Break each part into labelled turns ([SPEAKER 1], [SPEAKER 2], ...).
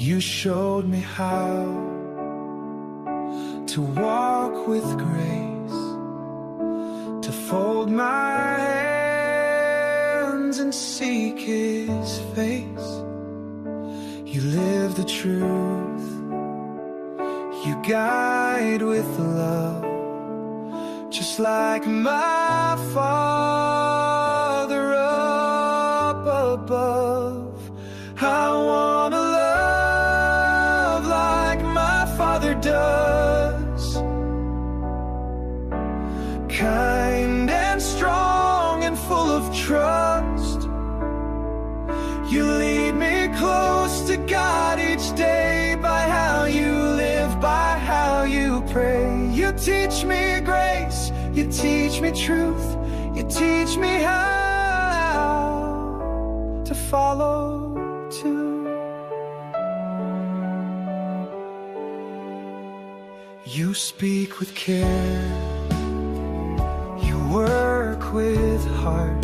[SPEAKER 1] You showed me how to walk with grace, to fold my hands and seek His face. You live the truth, you guide with love, just like my Father up above. I wanna love like my Father does, kind and strong and full of trust. You lead me close to God each day by how you live, by how you pray. You teach me grace, you teach me truth, you teach me how to follow too. You speak with care, you work with heart,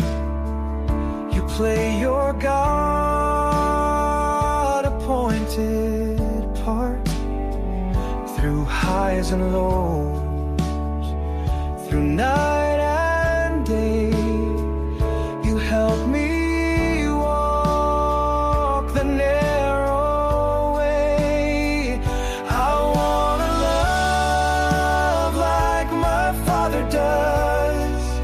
[SPEAKER 1] you play your God-appointed part through highs and lows, through night and day. You help me walk the narrow way. I wanna love like my Father does,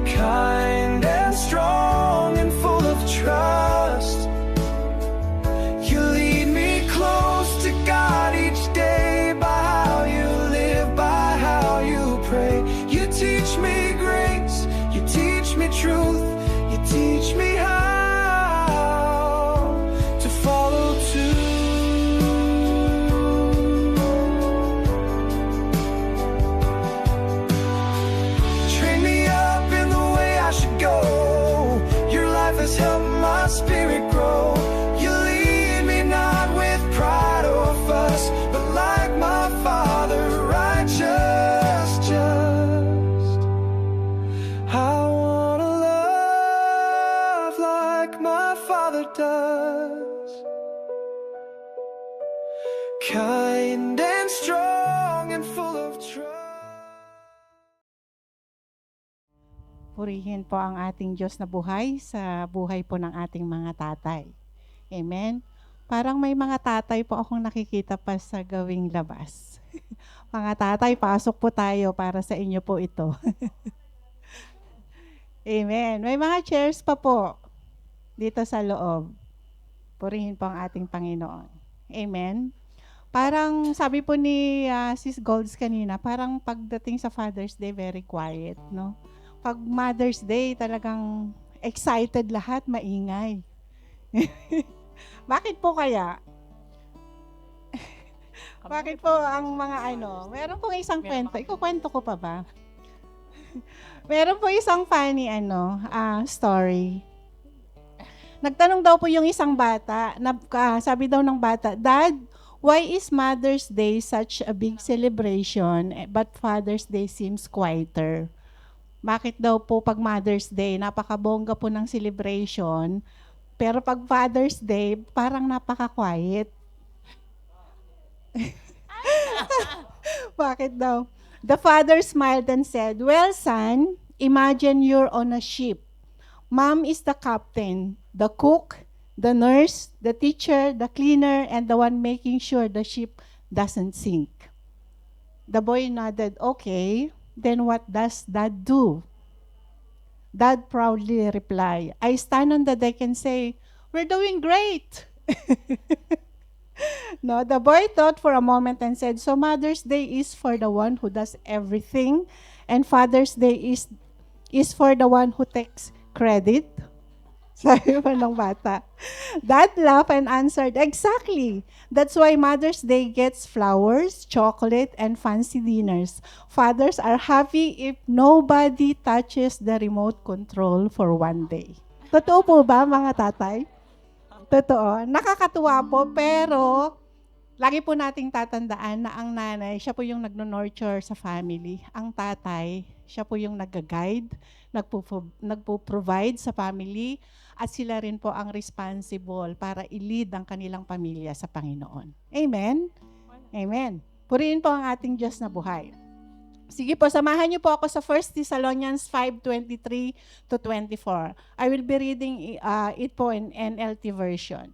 [SPEAKER 1] kind and strong and full of trust. You lead me close to God each day by how you live, by how you pray. You teach me grace, you teach me truth, you teach me how to follow too. Train me up in the way I should go. Your life has helped my spirit grow. You lead me not with pride or fuss, but like my Father, righteous, just. I wanna love like my Father does, kind and strong and full of trust.
[SPEAKER 2] Purihin po ang ating Diyos na buhay sa buhay po ng ating mga tatay. Amen? Parang may mga tatay po akong nakikita pa sa gawing labas. Mga tatay, pasok po tayo para sa inyo po ito. Amen. May mga chairs pa po dito sa loob. Purihin po ang ating Panginoon. Amen? Parang sabi po ni Sis Golds kanina, parang pagdating sa Father's Day, very quiet, no? Pag Mother's Day, talagang excited lahat, maingay. Bakit po kaya? Bakit po ang mga meron pong isang kwento. Ikukwento ko pa ba? Meron po isang funny story. Nagtanong daw po yung isang bata, sabi daw ng bata, "Dad, why is Mother's Day such a big celebration, but Father's Day seems quieter?" Bakit daw po pag Mother's Day, napakabongga po ng celebration, pero pag Father's Day, parang napaka-quiet. Bakit daw? The father smiled and said, "Well, son, imagine you're on a ship. Mom is the captain, the cook, the nurse, the teacher, the cleaner, and the one making sure the ship doesn't sink." The boy nodded, "Okay, then what does Dad do?" Dad proudly replied, "I stand on the deck and say, 'We're doing great.'" No, the boy thought for a moment and said, "So Mother's Day is for the one who does everything, and Father's Day is for the one who takes credit?" Sabi pa ng bata. Dad laughed and answered, "Exactly. That's why Mother's Day gets flowers, chocolate, and fancy dinners. Fathers are happy if nobody touches the remote control for one day." Totoo po ba, mga tatay? Totoo. Nakakatuwa po, pero lagi po nating tatandaan na ang nanay, siya po yung nagno-nurture sa family. Ang tatay, Siya po yung nag-guide, nagpo-provide sa family, at sila rin po ang responsible para i-lead ang kanilang pamilya sa Panginoon. Amen? Amen. Purihin po ang ating Diyos na buhay. Sige po, samahan niyo po ako sa 1 Thessalonians 5:23 to 24. I will be reading it po in NLT version.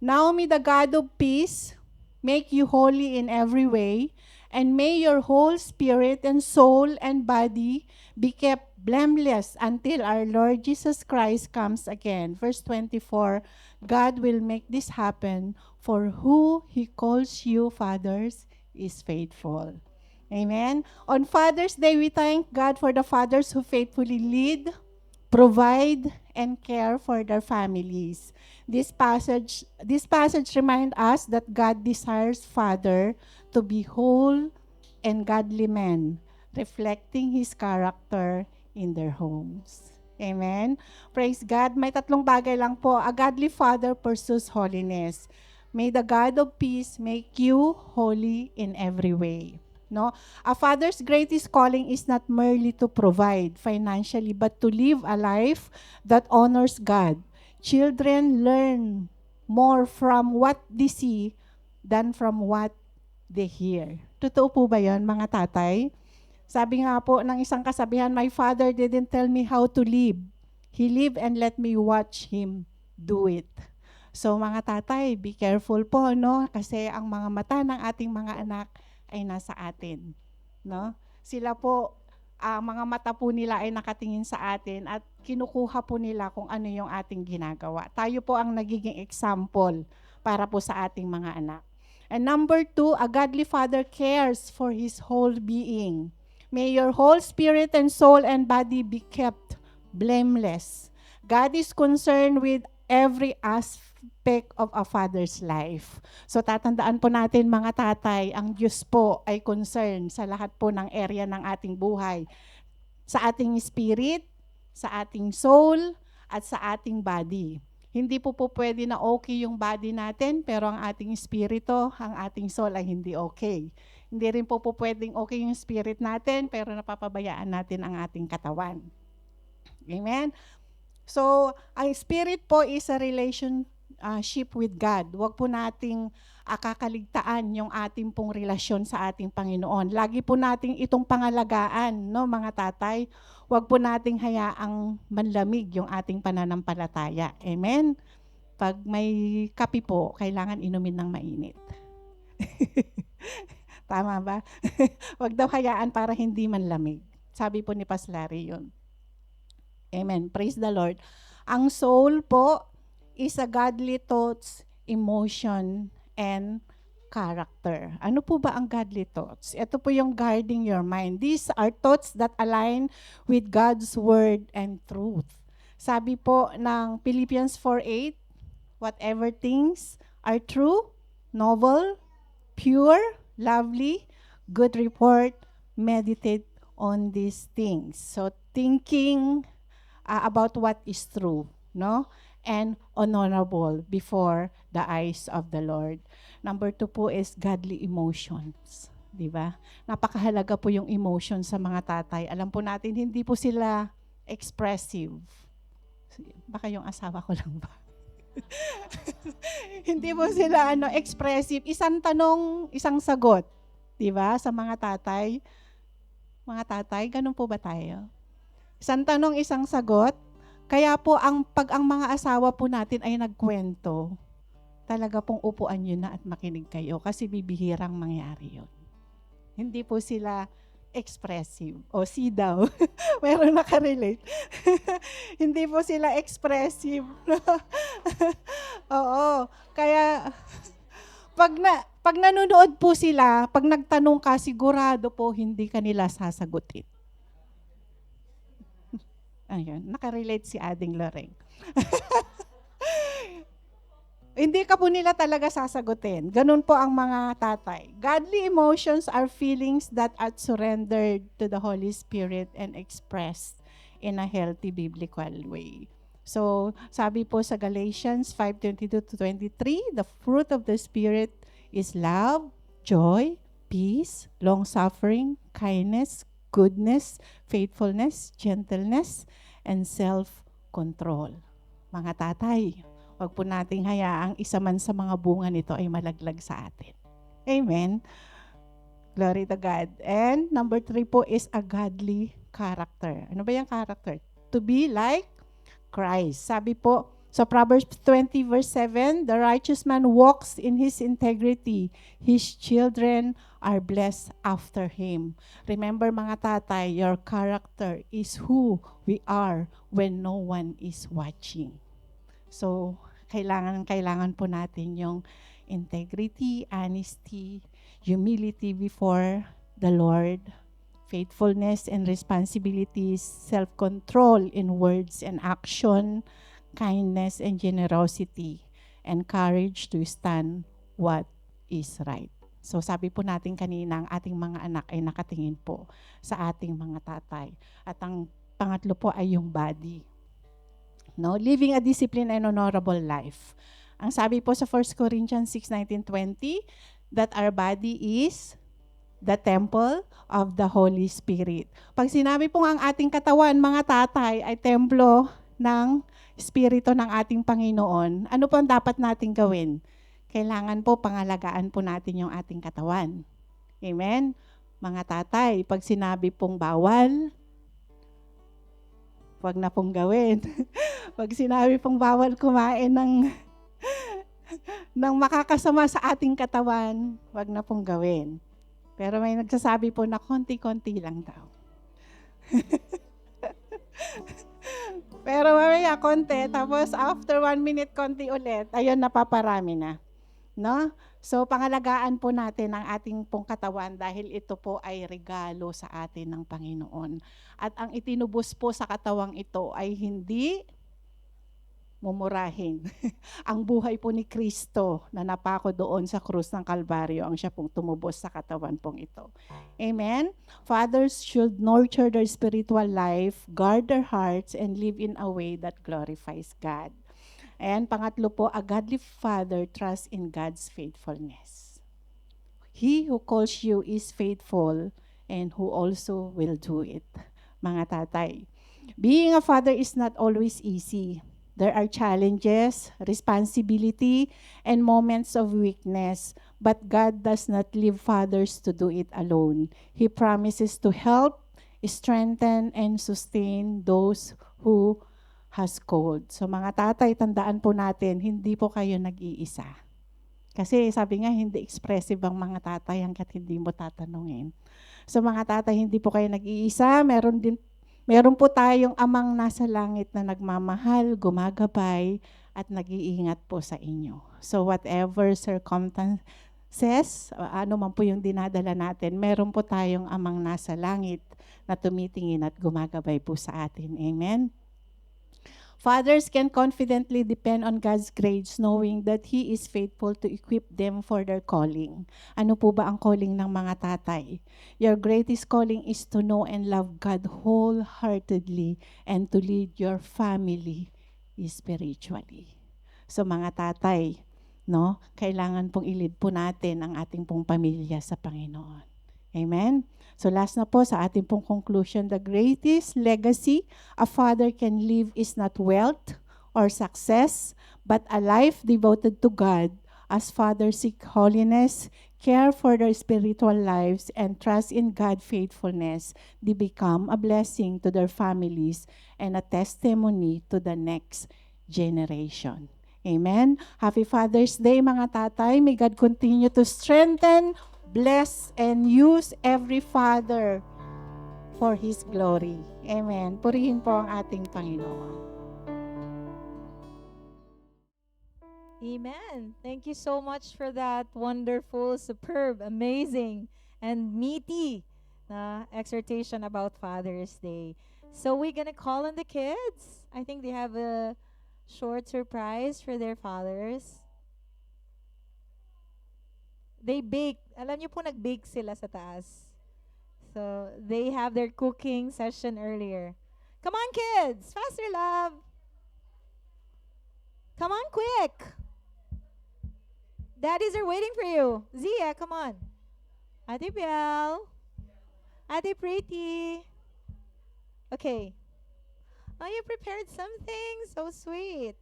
[SPEAKER 2] Now may the God of peace make you holy in every way, and may your whole spirit and soul and body be kept blameless until our Lord Jesus Christ comes again. Verse 24, God will make this happen, for who He calls you fathers is faithful. Amen. On Father's Day, we thank God for the fathers who faithfully lead, provide, and care for their families. This passage reminds us that God desires father to be whole and godly men, reflecting His character in their homes. Amen. Praise God. May tatlong bagay lang po. A godly father pursues holiness. May the God of peace make you holy in every way. No? A father's greatest calling is not merely to provide financially, but to live a life that honors God. Children learn more from what they see than from what they hear. Totoo po ba yun, mga tatay? Sabi nga po ng isang kasabihan, my father didn't tell me how to live. He lived and let me watch him do it. So mga tatay, be careful po, no? Kasi ang mga mata ng ating mga anak ay nasa atin, no? Sila po, mga mata po nila ay nakatingin sa atin at kinukuha po nila kung ano yung ating ginagawa. Tayo po ang nagiging example para po sa ating mga anak. And number 2, a godly father cares for his whole being. May your whole spirit and soul and body be kept blameless. God is concerned with every aspect of a father's life. So tatandaan po natin mga tatay, ang Diyos po ay concerned sa lahat po ng area ng ating buhay. Sa ating spirit, sa ating soul, at sa ating body. Hindi po pwede na okay yung body natin, pero ang ating spirito, ang ating soul ay hindi okay. Hindi rin po pwedeng okay yung spirit natin, pero napapabayaan natin ang ating katawan. Amen? So, ang spirit po is a relationship with God. Huwag po nating kakaligtaan yung ating pong relasyon sa ating Panginoon. Lagi po nating itong pangalagaan, no, mga tatay. Huwag po nating hayaang manlamig yung ating pananampalataya. Amen? Pag may kape po, kailangan inumin ng mainit. Tama ba? Huwag daw hayaan para hindi manlamig. Sabi po ni Paslari yun. Amen. Praise the Lord. Ang soul po is a godly thoughts, emotion, and character. Ano po ba ang godly thoughts? Ito po yung guarding your mind. These are thoughts that align with God's word and truth. Sabi po ng Philippians 4:8, whatever things are true, noble, pure, lovely, good report, meditate on these things. So thinking about what is true, no? And honorable before the eyes of the Lord. Number 2 po is godly emotions. Di ba? Napakahalaga po yung emotion sa mga tatay. Alam po natin, hindi po sila expressive. Baka yung asawa ko lang ba? Hindi po sila expressive. Isang tanong, isang sagot. Di ba? Sa mga tatay. Mga tatay, ganun po ba tayo? Isang tanong, isang sagot. Kaya po, pag ang mga asawa po natin ay nagkwento, talaga pong upuan nyo na at makinig kayo kasi bibihirang mangyari yun. Hindi po sila expressive. O, see daw. Meron nakarelate. Hindi po sila expressive. Oo. Kaya, pag nanonood po sila, pag nagtanong ka, sigurado po hindi kanila sasagutin. Ayun, nakarelate si Ading Loreng. Hindi ka po nila talaga sasagutin. Ganun po ang mga tatay. Godly emotions are feelings that are surrendered to the Holy Spirit and expressed in a healthy biblical way. So, sabi po sa Galatians 5:22-23, the fruit of the Spirit is love, joy, peace, long-suffering, kindness, goodness, faithfulness, gentleness, and self-control. Mga tatay, wag po nating hayaang isa man sa mga bunga nito ay malaglag sa atin. Amen. Glory to God. And number 3 po is a godly character. Ano ba yung character? To be like Christ. Sabi po sa Proverbs 20 verse 7, the righteous man walks in his integrity. His children are blessed after him. Remember mga tatay, your character is who we are when no one is watching. So, kailangan po natin yung integrity, honesty, humility before the Lord, faithfulness and responsibilities, self-control in words and action, kindness and generosity, and courage to stand what is right. So sabi po natin kanina, ang ating mga anak ay nakatingin po sa ating mga tatay. At ang pangatlo po ay yung body. No, living a disciplined and honorable life. Ang sabi po sa 1 Corinthians 6:19-20, that our body is the temple of the Holy Spirit. Pag sinabi po ang ating katawan, mga tatay, ay templo ng Espiritu ng ating Panginoon, ano po ang dapat natin gawin? Kailangan po pangalagaan po natin yung ating katawan. Amen? Mga tatay, pag sinabi pong bawal, wag na pong gawin. Pag sinabi pong bawal kumain ng makakasama sa ating katawan, wag na pong gawin. Pero may nagsasabi po na konti-konti lang daw. Pero mamaya konti, tapos after 1 minute konti ulit, ayun napaparami na. No? So pangalagaan po natin ang ating pong katawan dahil ito po ay regalo sa atin ng Panginoon. At ang itinubos po sa katawang ito ay hindi mumurahin. Ang buhay po ni Kristo na napako doon sa krus ng Kalbaryo ang siya pong tumubos sa katawan pong ito. Amen? Fathers should nurture their spiritual life, guard their hearts, and live in a way that glorifies God. And pangatlo po, a godly father trusts in God's faithfulness. He who calls you is faithful and who also will do it. Mga tatay, being a father is not always easy. There are challenges, responsibility, and moments of weakness, but God does not leave fathers to do it alone. He promises to help, strengthen, and sustain those who has called. So mga tatay, tandaan po natin, hindi po kayo nag-iisa. Kasi sabi nga, hindi expressive ang mga tatay hanggat hindi mo tatanungin. So mga tatay, hindi po kayo nag-iisa. Meron po tayong amang nasa langit na nagmamahal, gumagabay, at nag-iingat po sa inyo. So whatever circumstances, ano man po yung dinadala natin, meron po tayong amang nasa langit na tumitingin at gumagabay po sa atin. Amen? Fathers can confidently depend on God's grace knowing that He is faithful to equip them for their calling. Ano po ba ang calling ng mga tatay? Your greatest calling is to know and love God wholeheartedly and to lead your family spiritually. So mga tatay, no, kailangan pong ilid po natin ang ating pong pamilya sa Panginoon. Amen? So last na po sa ating pong conclusion, the greatest legacy a father can leave is not wealth or success, but a life devoted to God as fathers seek holiness, care for their spiritual lives, and trust in God's faithfulness. They become a blessing to their families and a testimony to the next generation. Amen? Happy Father's Day mga tatay. May God continue to strengthen, bless, and use every father for His glory. Amen. Purihin po ang ating Panginoon.
[SPEAKER 3] Amen. Thank you so much for that wonderful, superb, amazing, and meaty exhortation about Father's Day. So we're gonna call on the kids. I think they have a short surprise for their fathers. They bake. Alam niyo po, nag-bake sila sa taas. So, they have their cooking session earlier. Come on, kids! Faster, love! Come on, quick! Daddies are waiting for you. Zia, come on. Ate Biel. Ate Pretty. Okay. Oh, you prepared something so sweet.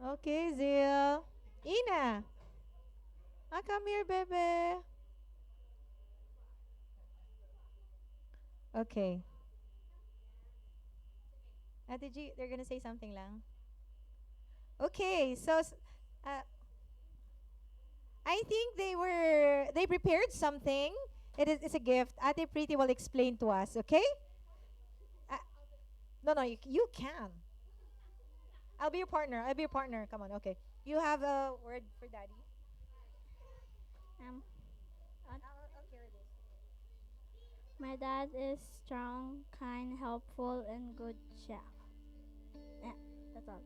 [SPEAKER 3] Okay, Zil. Ina. Come here, baby. Okay. Ate G, they're gonna say something lang. Okay, so uh, I think they prepared something. It's a gift. Ate Pretty will explain to us, okay? Uh, no, no, you can. I'll be your partner. I'll be your partner. Come on, okay. You have a word for daddy?
[SPEAKER 4] Um, my dad is strong, kind, helpful, and good chef. Yeah, that's all.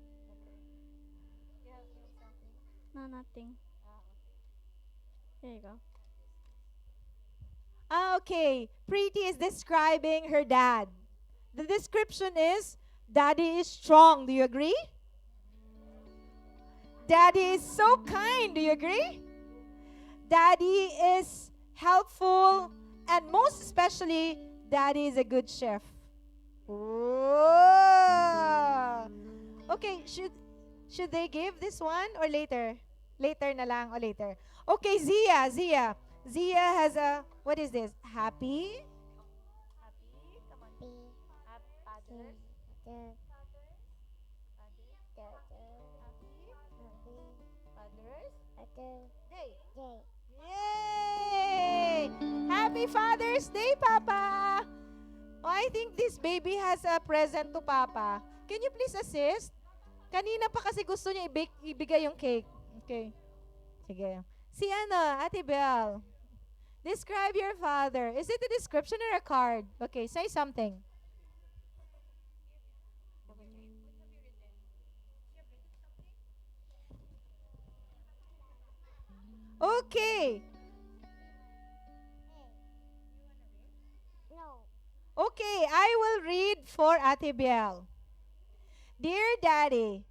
[SPEAKER 4] No, nothing. Here you go.
[SPEAKER 3] Okay, Preeti is describing her dad. The description is, Daddy is strong. Do you agree? Daddy is so kind. Do you agree? Daddy is helpful, and most especially, Daddy is a good chef. Oh. Okay, should they give this one or later? Later na lang or later. Okay, Zia. Zia has a, what is this? Happy? Happy? Come on. Happy Father's Day. Yay! Happy Father's Day, Papa! Oh, I think this baby has a present to Papa. Can you please assist? Kanina pa kasi gusto niya ibigay yung cake. Okay. Sige. Si Ate Belle. Describe your father. Is it a description or a card? Okay, say something. Okay.
[SPEAKER 4] No.
[SPEAKER 3] Okay, I will read for Ate Biel. Dear Daddy,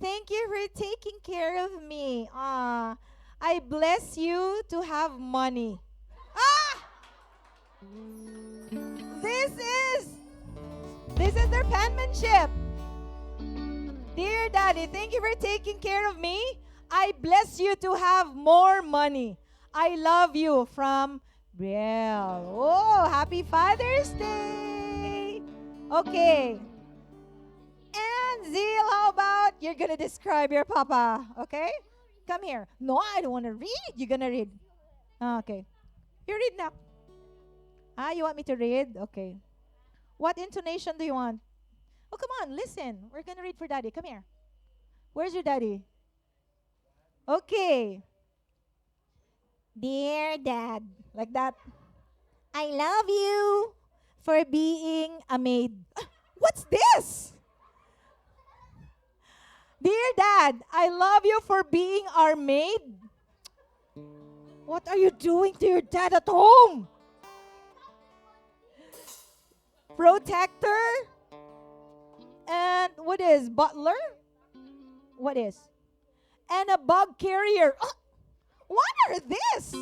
[SPEAKER 3] thank you for taking care of me. I bless you to have money. Ah! This is their penmanship. Dear Daddy, thank you for taking care of me. I bless you to have more money. I love you from Brielle. Oh, happy Father's Day. Okay. And Zil, how about you're going to describe your papa, okay? Come here. No, I don't want to read. You're going to read. Okay. You read now. You want me to read? Okay. What intonation do you want? Oh, come on, listen. We're going to read for Daddy. Come here. Where's your daddy? Okay. Dear Dad, like that. I love you for being a maid. What's this? Dear Dad, I love you for being our maid. What are you doing to your dad at home? Protector? And what is? Butler? What is? And a bug carrier. What are this?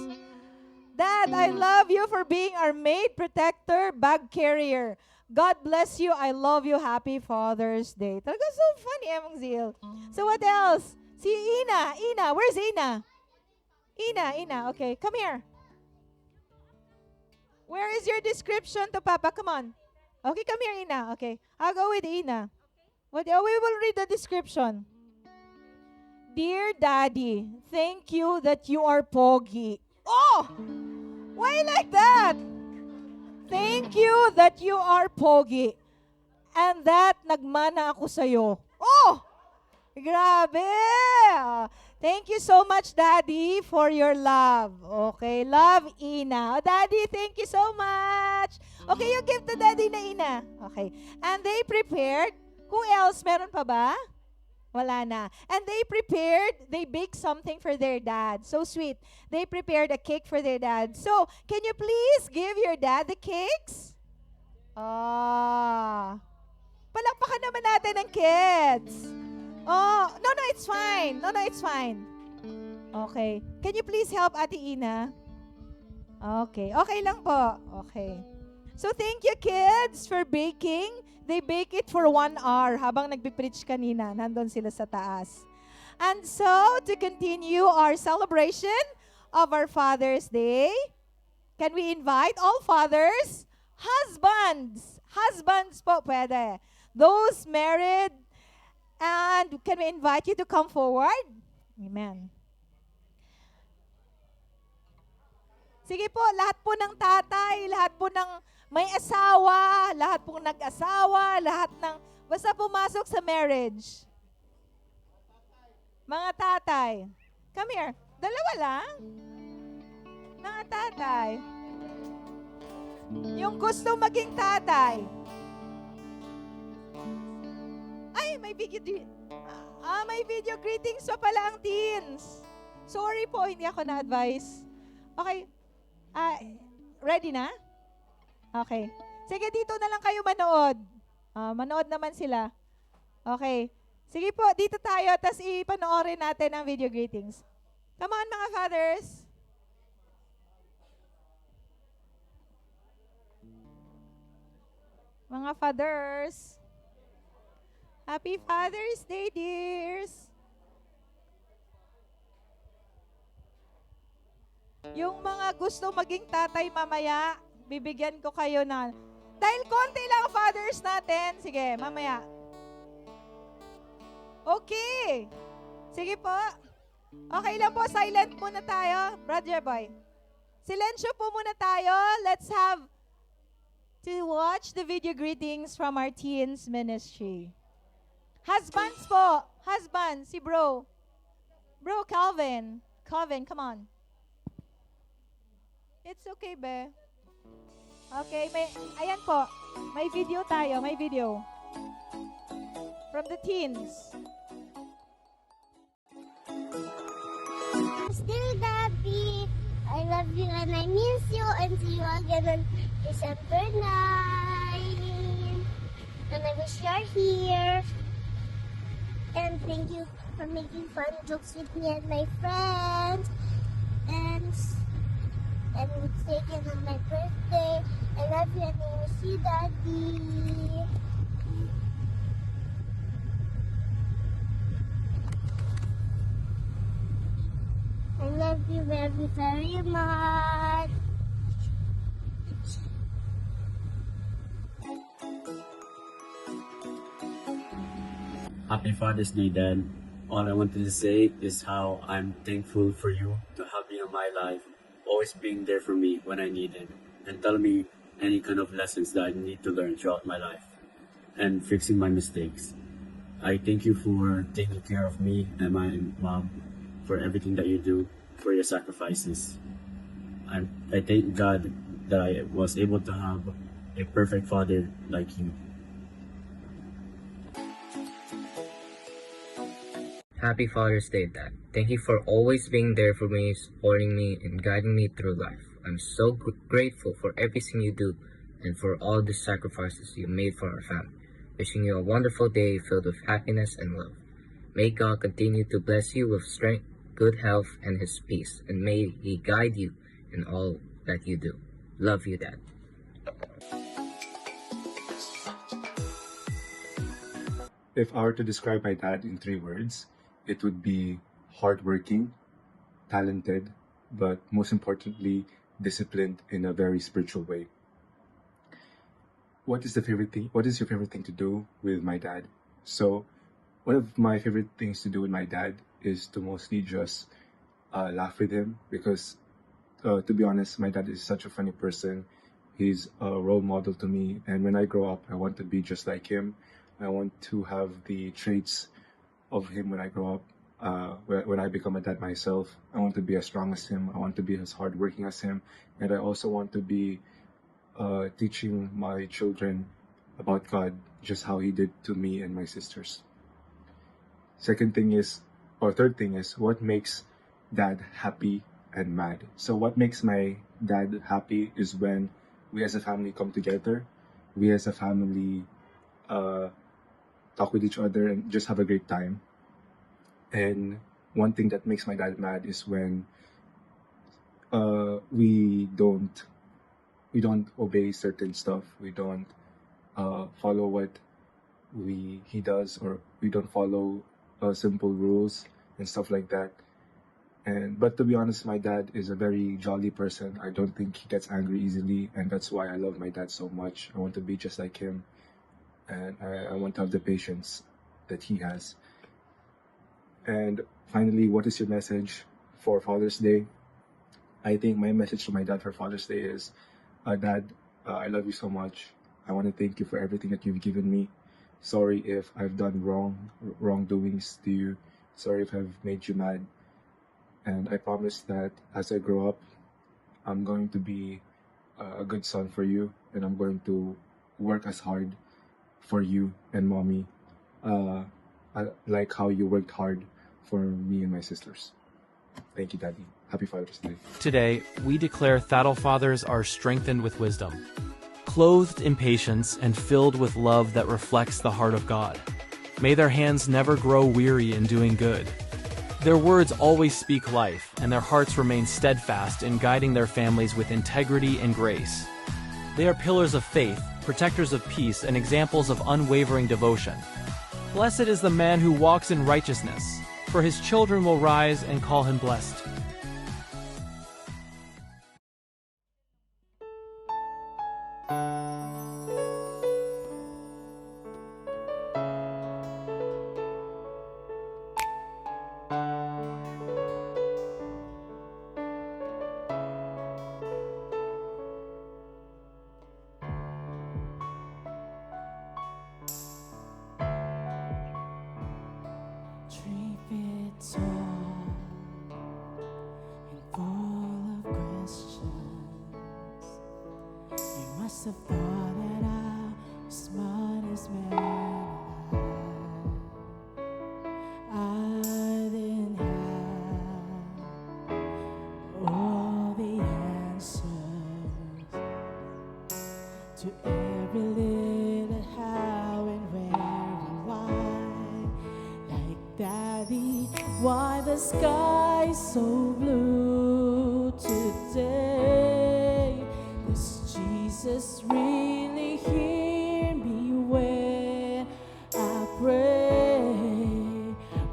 [SPEAKER 3] Dad, I love you for being our maid, protector, bag carrier. God bless you. I love you. Happy Father's Day. Talaga so funny, Emong Zil. So what else? Si Ina. Ina. Where's Ina? Ina. Okay, come here. Where is your description to Papa? Come on. Okay, come here, Ina. Okay, I'll go with Ina. We will read the description. Dear Daddy, thank you that you are pogi. Oh! Why like that? Thank you that you are pogi. And that nagmana ako sa'yo. Oh! Grabe! Thank you so much, Daddy, for your love. Okay, love, Ina. Oh, Daddy, thank you so much. Okay, you give to Daddy na Ina. Okay. And they prepared. Who else? Meron pa ba? Wala na. And they baked something for their dad. So sweet. They prepared a cake for their dad. So, can you please give your dad the cakes? Palakpakan naman natin ang kids. Oh, no, it's fine. No, it's fine. Okay. Can you please help Ate Ina? Okay. Okay lang po. Okay. So thank you kids for baking. They bake it for 1 hour habang nagbe-preach kanina. Nandun sila sa taas. And so, to continue our celebration of our Father's Day, can we invite all fathers? Husbands! Husbands po pwede. Those married, and can we invite you to come forward? Amen. Sige po, lahat po ng tatay, lahat po ng may asawa, lahat po nag-asawa, lahat ng, basta pumasok sa marriage. Mga tatay, come here. Dalawa lang. Mga tatay. Yung gusto maging tatay. Ay, may video greetings pa pala ang teens. Sorry po, hindi ako na-advise. Okay. Ready na? Okay. Sige, dito na lang kayo manood. Manood naman sila. Okay. Sige po, dito tayo, tapos ipanoorin natin ang video greetings. Come on, mga fathers. Mga fathers. Happy Father's Day, dears. Yung mga gusto maging tatay mamaya, bibigyan ko kayo na, dahil konti lang fathers natin. Sige, mamaya. Okay. Sige po. Okay lang po, silent muna tayo. Brother Boy. Silensyo po muna tayo. Let's have to watch the video greetings from our teens ministry. Husbands po. Husband, si bro. Bro, Calvin. Calvin, come on. It's okay, be. Okay, ayan po. May video tayo, may video. From the teens.
[SPEAKER 4] Dear Daddy, I love you and I miss you and see you again on December 9. And I wish you're here. And thank you for making fun jokes with me and my friends. And taking on my birthday. I love you and I miss you, Daddy. I love you very, very much.
[SPEAKER 5] Happy Father's Day, Dad. All I wanted to say is how I'm thankful for you to have been in my life, always being there for me when I needed, and tell me any kind of lessons that I need to learn throughout my life, and fixing my mistakes. I thank you for taking care of me and my mom, for everything that you do, for your sacrifices. I thank God that I was able to have a perfect father like you.
[SPEAKER 6] Happy Father's Day, Dad. Thank you for always being there for me, supporting me, and guiding me through life. I'm so grateful for everything you do and for all the sacrifices you made for our family. Wishing you a wonderful day filled with happiness and love. May God continue to bless you with strength, good health, and His peace, and may He guide you in all that you do. Love you, Dad.
[SPEAKER 7] If I were to describe my dad in 3 words, it would be hardworking, talented, but most importantly, disciplined in a very spiritual way. What is your favorite thing to do with my dad? So, one of my favorite things to do with my dad is to mostly just laugh with him because, to be honest, my dad is such a funny person. He's a role model to me, and when I grow up, I want to be just like him. I want to have the traits of him when I grow up. When I become a dad myself, I want to be as strong as him. I want to be as hardworking as him, and I also want to be teaching my children about God, just how He did to me and my sisters. Third thing is, what makes Dad happy and mad. So what makes my dad happy is when we as a family come together. We as a family talk with each other and just have a great time. And one thing that makes my dad mad is when we don't obey certain stuff. We don't follow what he does, or we don't follow simple rules and stuff like that. But to be honest, my dad is a very jolly person. I don't think he gets angry easily, and that's why I love my dad so much. I want to be just like him, and I want to have the patience that he has. And finally, what is your message for Father's Day? I think my message to my dad for Father's Day is, Dad, I love you so much. I want to thank you for everything that you've given me. Sorry if I've done wrongdoings to you. Sorry if I've made you mad. And I promise that as I grow up, I'm going to be a good son for you, and I'm going to work as hard for you and mommy, like how you worked hard for me and my sisters. Thank you, Daddy. Happy Father's Day.
[SPEAKER 8] Today, we declare Thaddle fathers are strengthened with wisdom, clothed in patience, and filled with love that reflects the heart of God. May their hands never grow weary in doing good. Their words always speak life, and their hearts remain steadfast in guiding their families with integrity and grace. They are pillars of faith, protectors of peace, and examples of unwavering devotion. Blessed is the man who walks in righteousness, for his children will rise and call him blessed.
[SPEAKER 9] Must have thought that I was smartest man alive. I didn't have all the answers to every little how and where and why. Like Daddy, why the sky is so blue today? Does Jesus really hear me when I pray?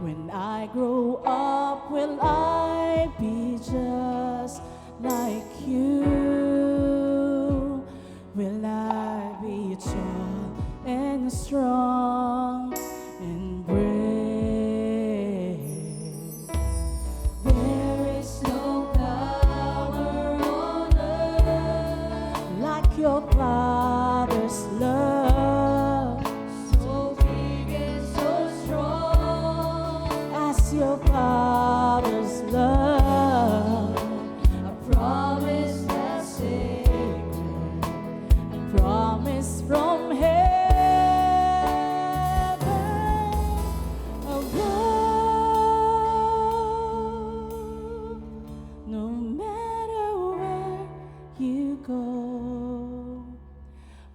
[SPEAKER 9] When I grow up, will I be just like you? Will I be tall and strong and brave? There is no power on earth like your Father's love, so big and so strong as your Father's love. A promise that's sacred, a promise from heaven. No matter where you go,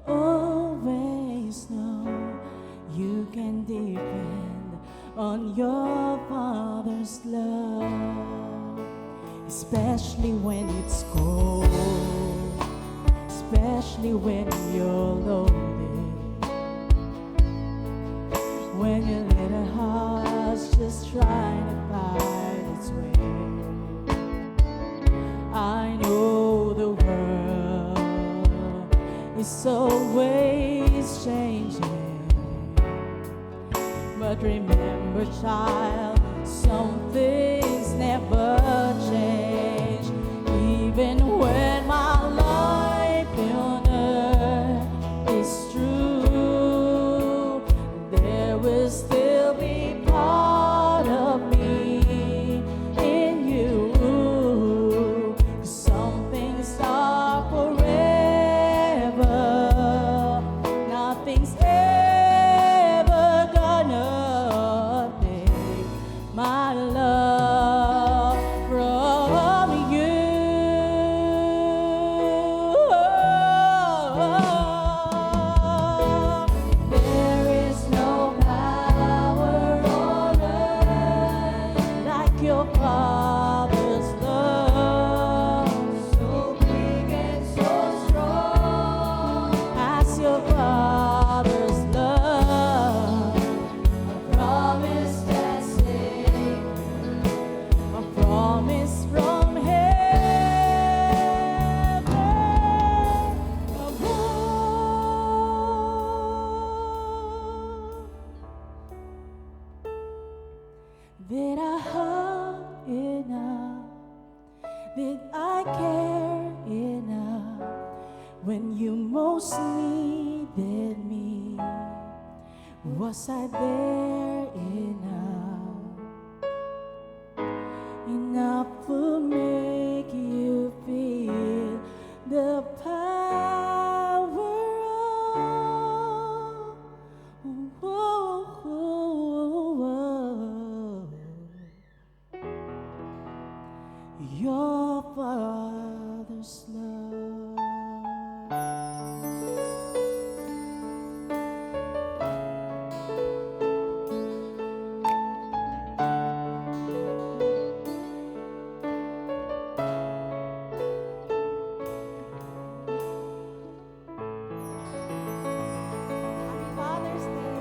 [SPEAKER 9] always know you can depend on your Father's love, especially when it's cold, especially when you're lonely, when your little heart's just trying to find its way. I know the world is always changing, but remember, child, some things never change. Even when my life on earth is true, there will still be part of me in you. Some things are forever, nothing's ever gonna take my love when you most needed me. Was I there enough? Enough to make you feel the power of your Father's love.
[SPEAKER 2] Happy Father's Day.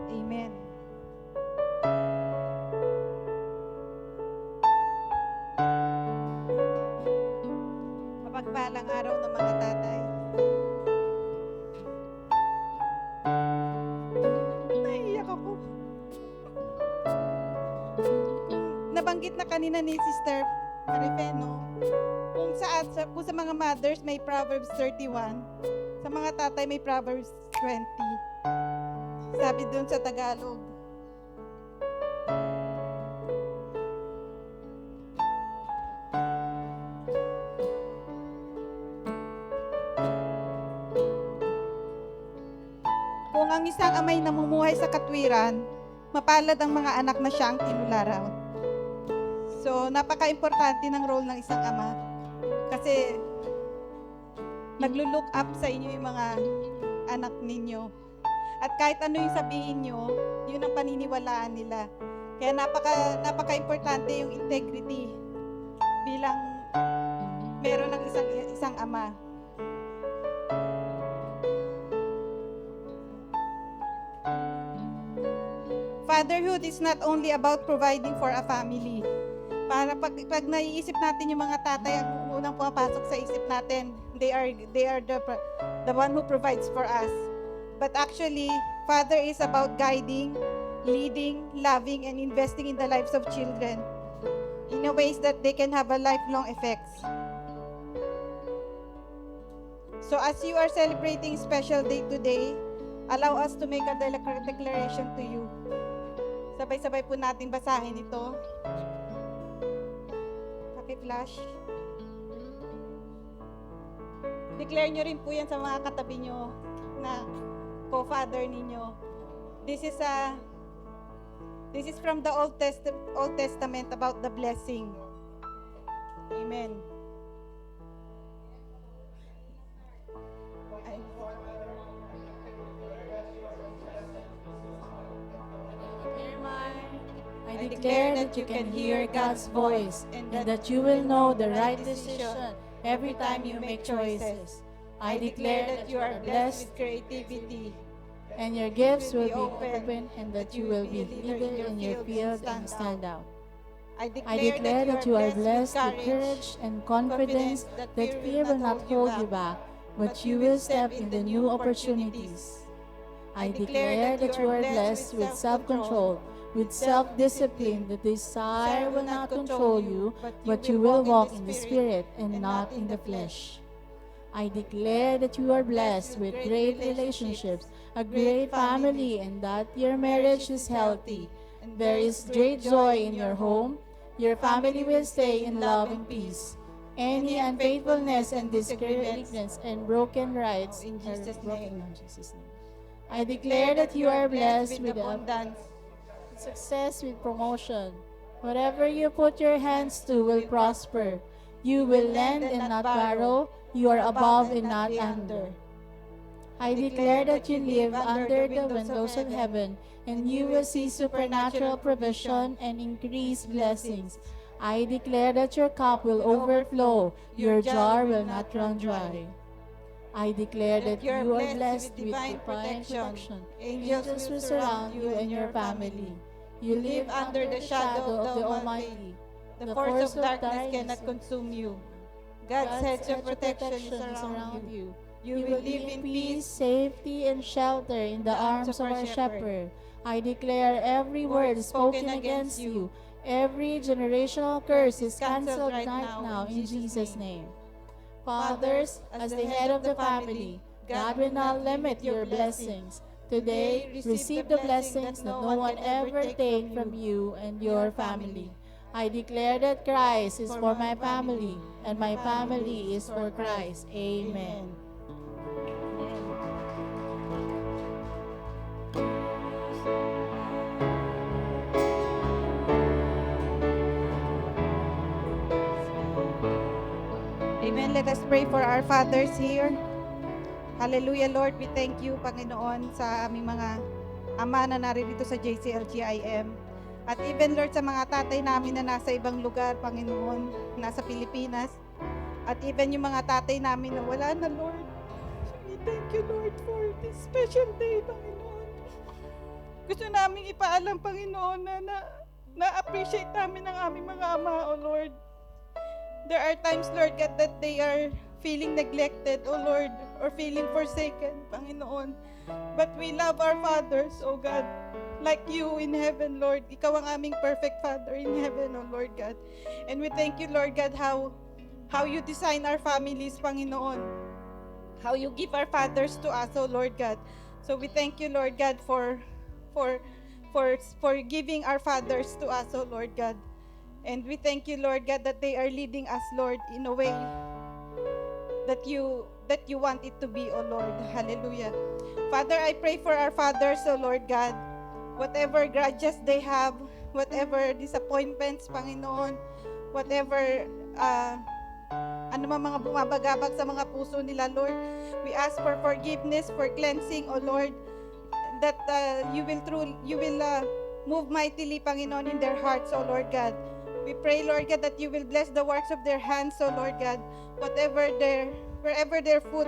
[SPEAKER 2] Amen. Mapagpalang araw ng mga tatay. Naiiyak ako. Nabanggit na kanina ni Sister Marifeno, kung sa mga mothers may Proverbs 31, sa mga tatay may Proverbs 20. Sabi doon sa Tagalog, kung ang isang amay namumuhay sa katwiran, mapalad ang mga anak na siya ang tinularaw. So, napaka-importante ng role ng isang ama. Kasi, naglo-look up sa inyo yung mga anak ninyo. At kahit ano yung sabihin nyo, yun ang paniniwalaan nila. Kaya napaka-importante yung integrity bilang meron ng isang ama. Fatherhood is not only about providing for a family. Para pag naiisip natin yung mga tatay, ang unang pumapasok sa isip natin, they are the one who provides for us. But actually, father is about guiding, leading, loving, and investing in the lives of children in a ways that they can have a lifelong effects. So as you are celebrating special day today, allow us to make a declaration to you. Sabay-sabay po natin basahin ito. Paki-flash. Declare nyo rin po yan sa mga katabi nyo na co-father ninyo. This is from the Old Testament about the blessing. Amen.
[SPEAKER 9] I declare that you can hear God's voice and that you will know the right decision every time you make choices. I declare that you are blessed
[SPEAKER 2] with creativity.
[SPEAKER 9] and your gifts will be open and that you will be leader in your field and stand out.
[SPEAKER 2] I
[SPEAKER 9] I declare that you are blessed with courage and confidence that fear will not hold you back, but you will step in the new opportunities. I declare that you are blessed with self-control, with self-discipline. The desire will not control you, but you will walk in the Spirit and not in the flesh. I declare that you are blessed with great relationships, a great family, and that your marriage is healthy. There is great joy in your home. Your family will stay in love and peace. Any unfaithfulness and discouragements and broken rights
[SPEAKER 2] In
[SPEAKER 9] are
[SPEAKER 2] Jesus'
[SPEAKER 9] broken
[SPEAKER 2] name.
[SPEAKER 9] in Jesus' name. I declare that you are blessed with
[SPEAKER 2] abundance.
[SPEAKER 9] success, with promotion. Whatever you put your hands to will prosper. You will lend and not borrow. You are above and not under. I declare that you live under the windows of heaven, and you will see supernatural provision and increased blessings. I declare that your cup will overflow, your jar will not run dry. I declare that you are blessed with divine protection. Angels will surround you and your family. You live under the shadow of the Almighty.
[SPEAKER 2] The force of darkness cannot consume you. God's hedge of protection is around you.
[SPEAKER 9] You will live in peace, safety, and shelter in the arms of our shepherd. I declare every word spoken against you, every generational curse is cancelled right now in Jesus' name. Fathers, as the head of the family, God will not limit your blessings. Today, receive the blessings that no one ever take from you and your family. I declare that Christ is for my family, and my family is for Christ. Amen.
[SPEAKER 10] Amen. Let us pray for our fathers here. Hallelujah, Lord. We thank you, Panginoon, sa aming mga ama na naririto sa JCLGIM. At even, Lord, sa mga tatay namin na nasa ibang lugar, Panginoon, nasa Pilipinas. At even yung mga tatay namin na wala na, Lord. We thank you, Lord, for this special day, Panginoon. Gusto namin ipaalam, Panginoon, na-appreciate namin ang aming mga ama, O Lord. There are times, Lord God, that they are feeling neglected, O Lord, or feeling forsaken, Panginoon. But we love our fathers, O God, like you in heaven, Lord. Ikaw ang aming perfect Father in heaven, O Lord God. And we thank you, Lord God, how you design our families, Panginoon. How you give our fathers to us, O Lord God. So we thank you, Lord God, for giving our fathers to us, O Lord God. And we thank you, Lord God, that they are leading us, Lord, in a way that you want it to be, O Lord. Hallelujah. Father, I pray for our fathers, O Lord God. Whatever grudges they have, whatever disappointments, Panginoon, whatever mga bumabagabag sa mga puso nila, Lord, we ask for forgiveness, for cleansing, O Lord, that you will move mightily, Panginoon, in their hearts, O Lord God. We pray, Lord God, that you will bless the works of their hands, O Lord God. Wherever their foot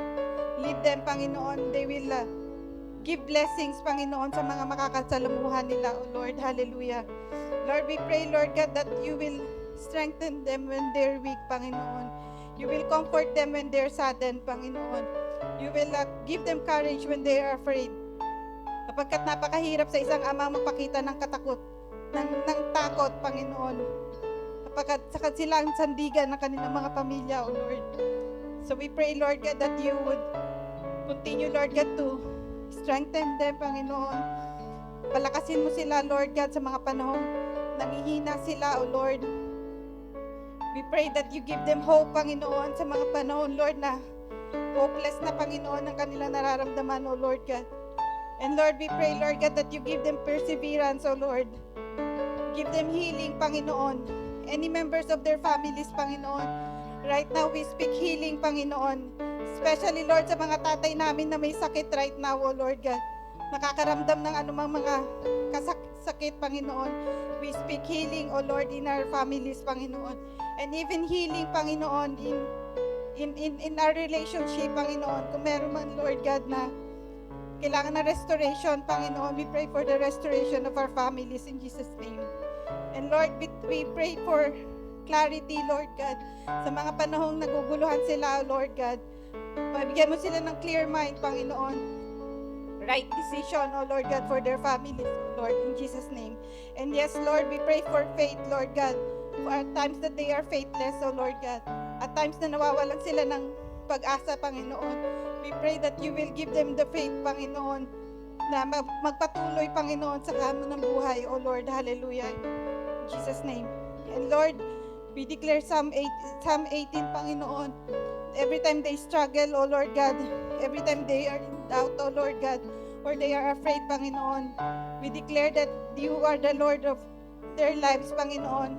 [SPEAKER 10] lead them, Panginoon, they will give blessings, Panginoon, sa mga makakasalamuhan nila, O Lord. Hallelujah. Lord, we pray, Lord God, that you will strengthen them when they're weak, Panginoon. You will comfort them when they're saddened, Panginoon. You will give them courage when they are afraid. Kapagkat napakahirap sa isang ama magpakita ng takot, Panginoon. Kapag sila ang sandigan ng kanilang mga pamilya, O Lord. So we pray, Lord God, that you would continue, Lord God, to strengthen them, Panginoon. Palakasin mo sila, Lord God, sa mga panahong nangihina sila, O Lord. We pray that you give them hope, Panginoon, sa mga panahon, Lord, na hopeless na, Panginoon, ang kanilang nararamdaman, O Lord God. And Lord, we pray, Lord God, that you give them perseverance, O Lord. Give them healing, Panginoon. Any members of their families, Panginoon. Right now, we speak healing, Panginoon. Especially, Lord, sa mga tatay namin na may sakit right now, O Lord God. Nakakaramdam ng anumang mga sakit, Panginoon. We speak healing, O Lord, in our families, Panginoon. And even healing, Panginoon, in our relationship, Panginoon. Kung meron man, Lord God, na kailangan na restoration, Panginoon, we pray for the restoration of our families in Jesus' name. And Lord, we pray for clarity, Lord God, sa mga panahong naguguluhan sila, Lord God. Pabigyan mo sila ng clear mind, Panginoon. Right decision, O Lord God, for their families, Lord, in Jesus' name. And yes, Lord, we pray for faith, Lord God, for at times that they are faithless, O Lord God. At times na nawawalan sila ng pag-asa, Panginoon. We pray that you will give them the faith, Panginoon, na magpatuloy, Panginoon, sa hamon ng buhay, O Lord. Hallelujah. In Jesus' name. And Lord, we declare Psalm 18, Panginoon. Every time they struggle, O Lord God, every time they are in doubt, O Lord God, or they are afraid, Panginoon, we declare that you are the Lord of their lives, Panginoon,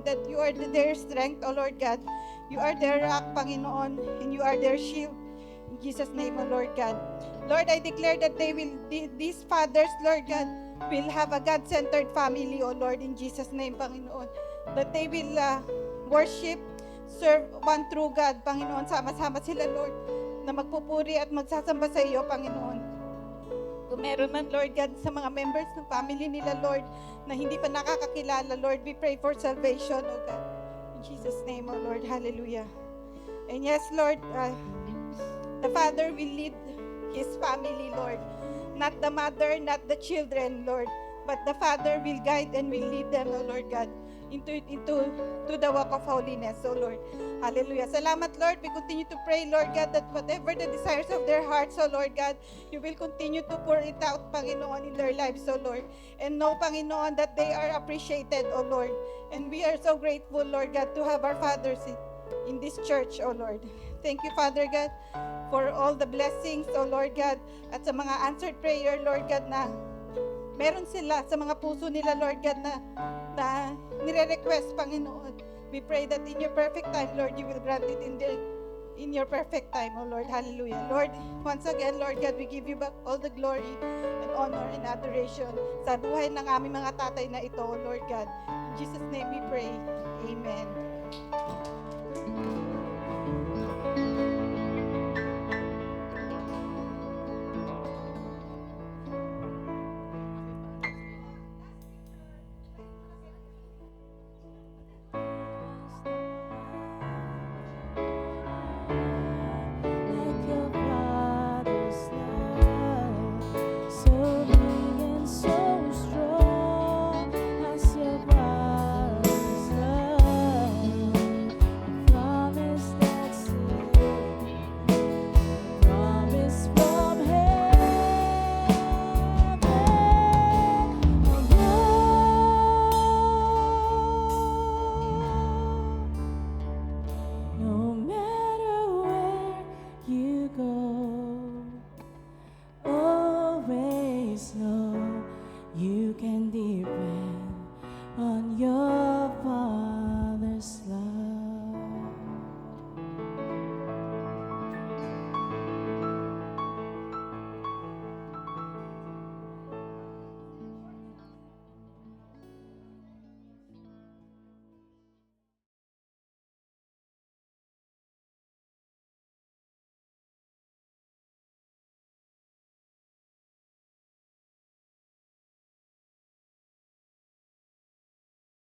[SPEAKER 10] that you are their strength, O Lord God. You are their rock, Panginoon, and you are their shield. In Jesus' name, O Lord God. Lord, I declare that these fathers, Lord God, will have a God-centered family, O Lord, in Jesus' name, Panginoon. That they will worship, serve one true God, Panginoon. Sama-sama sila, Lord, na magpupuri at magsasamba sa iyo, Panginoon. Kung meron man, Lord God, sa mga members ng family nila, Lord, na hindi pa nakakakilala, Lord, we pray for salvation, O God. In Jesus' name, O Lord. Hallelujah. And yes, Lord, the father will lead his family, Lord. Not the mother, not the children, Lord, but the father will guide and will lead them, O Lord God, into the walk of holiness, O Lord. Hallelujah. Salamat, Lord. We continue to pray, Lord God, that whatever the desires of their hearts, O Lord God, you will continue to pour it out, Panginoon, in their lives, O Lord. And know, Panginoon, that they are appreciated, O Lord. And we are so grateful, Lord God, to have our fathers in this church, O Lord. Thank you, Father God, for all the blessings, O Lord God, at sa mga answered prayer, Lord God, na meron sila sa mga puso nila, Lord God, na nire-request, Panginoon. We pray that in your perfect time, Lord, you will grant it in your perfect time, O Lord. Hallelujah. Lord, once again, Lord God, we give you back all the glory and honor and adoration sa buhay ng aming mga tatay na ito, O Lord God. In Jesus' name we pray. Amen.